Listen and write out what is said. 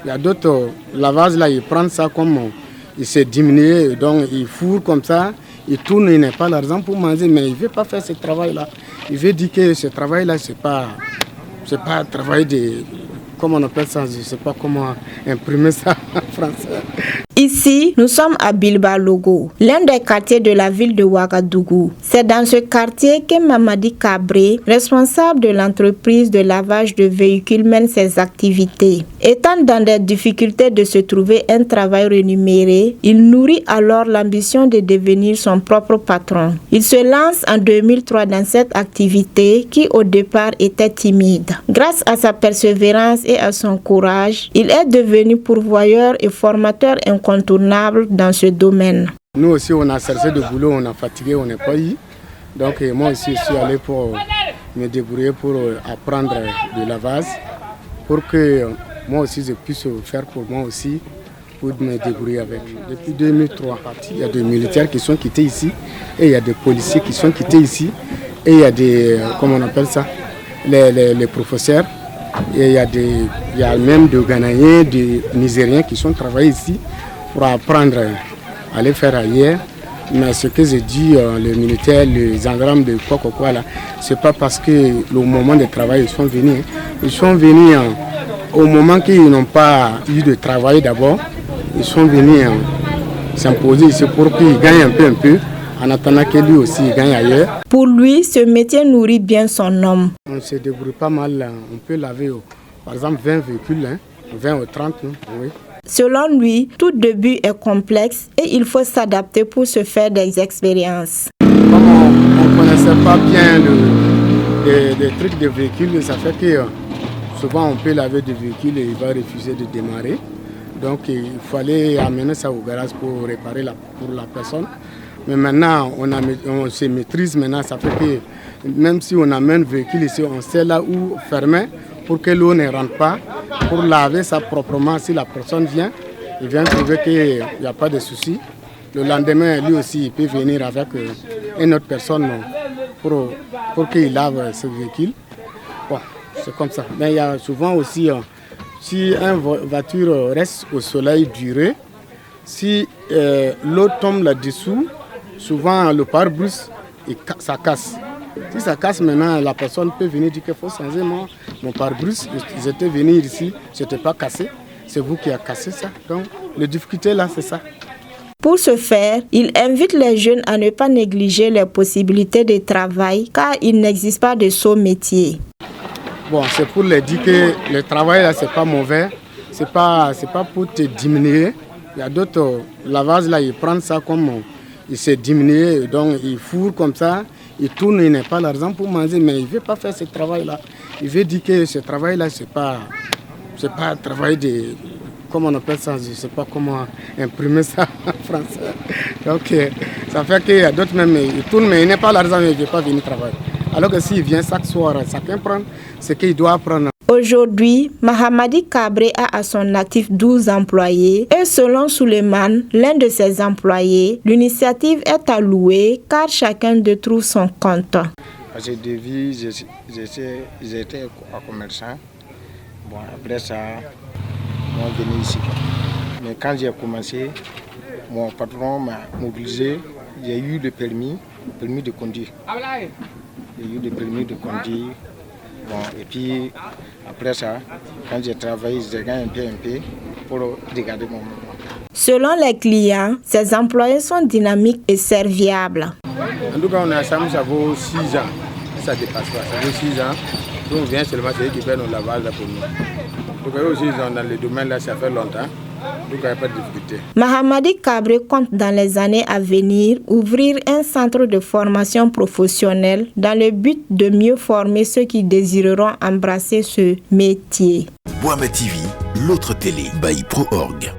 Il y a d'autres lavages là, ils prennent ça comme il s'est diminué, donc ils fourrent comme ça, ils tournent, il n'a pas l'argent pour manger, mais il ne veut pas faire ce travail-là. Il veut dire que ce travail-là, c'est pas un travail de... Comment on appelle ça? Je ne sais pas comment imprimer ça en français. Ici, nous sommes à Bilba Logo, l'un des quartiers de la ville de Ouagadougou. C'est dans ce quartier que Mamadi Kabré, responsable de l'entreprise de lavage de véhicules, mène ses activités. Étant dans des difficultés de se trouver un travail rémunéré, il nourrit alors l'ambition de devenir son propre patron. Il se lance en 2003 dans cette activité qui au départ était timide. Grâce à sa persévérance et à son courage, il est devenu pourvoyeur et formateur incontournable dans ce domaine. Nous aussi, on a cherché de boulot, on a fatigué, on n'est pas eu. Donc moi aussi, je suis allé pour me débrouiller pour apprendre le lavage, pour que moi aussi, je puisse faire pour moi aussi, pour me débrouiller avec. Depuis 2003, il y a des militaires qui sont quittés ici, et il y a des policiers qui sont quittés ici, et il y a des, comment on appelle ça, les professeurs. Et il y a même des Ghanéens, des Nigériens qui sont travaillés ici pour apprendre à aller faire ailleurs. Mais ce que je dis, les militaires, les gendarmes de quoi là, c'est pas parce que le moment de travail ils sont venus. Ils sont venus au moment qu'ils n'ont pas eu de travail d'abord. Ils sont venus s'imposer ici pour qu'ils gagnent un peu. En attendant que lui aussi gagne ailleurs. Pour lui, ce métier nourrit bien son homme. On se débrouille pas mal. On peut laver, par exemple, 20 véhicules, 20 ou 30. Oui. Selon lui, tout début est complexe et il faut s'adapter pour se faire des expériences. Comme on ne connaissait pas bien les trucs de véhicules, ça fait que souvent on peut laver des véhicules et il va refuser de démarrer. Donc il fallait amener ça au garage pour réparer pour la personne. Mais maintenant, on se maîtrise maintenant, ça fait que même si on amène le véhicule ici, on sait là où fermer pour que l'eau ne rentre pas, pour laver ça proprement. Si la personne vient, il vient trouver qu'il n'y a pas de souci. Le lendemain, lui aussi, il peut venir avec une autre personne pour qu'il lave ce véhicule. Bon, c'est comme ça. Mais il y a souvent aussi, si une voiture reste au soleil duré, si l'eau tombe là-dessous, souvent le pare-brise, ça casse. Si ça casse maintenant, la personne peut venir dire qu'il faut changer mon pare-brise. Ils étaient venus ici, ce n'était pas cassé. C'est vous qui avez cassé ça. Donc, la difficulté là, c'est ça. Pour ce faire, il invite les jeunes à ne pas négliger les possibilités de travail car il n'existe pas de saut métier. Bon, c'est pour leur dire que le travail là, c'est pas mauvais. C'est pas pour te diminuer. Il y a d'autres lavages là, ils prennent ça comme il s'est diminué, donc il fourre comme ça, il tourne, il n'a pas l'argent pour manger, mais il ne veut pas faire ce travail-là. Il veut dire que ce travail-là, c'est pas un travail de... Comment on appelle ça? Je ne sais pas comment imprimer ça en français. Donc ça fait qu'il y a d'autres même, il tourne, mais il n'a pas l'argent, il ne veut pas venir travailler. Alors que s'il vient chaque soir, chacun prend ce qu'il doit apprendre. Aujourd'hui, Mahamadi Kabré a à son actif 12 employés et selon Suleiman, l'un de ses employés, l'initiative est à louer car chacun de trouve son compte. Parce que depuis, j'étais un commerçant. Bon, après ça, on est venu ici. Mais quand j'ai commencé, mon patron m'a mobilisé. J'ai eu le permis de conduire. J'ai eu le permis de conduire. Bon, et puis après ça, quand j'ai travaillé, j'ai gagné un peu pour regarder mon moment. Selon les clients, ces employés sont dynamiques et serviables. En tout cas, on a ça vaut 6 ans. Ça dépasse pas, ça vaut 6 ans. Donc on vient seulement, c'est eux qui font nos lavages là pour nous. Donc eux aussi, ils sont dans le domaine là, ça fait longtemps. Donc il n'y a pas de difficulté. Mahamadi Kabré compte dans les années à venir ouvrir un centre de formation professionnelle dans le but de mieux former ceux qui désireront embrasser ce métier. Boama TV, l'autre télé by Pro Org.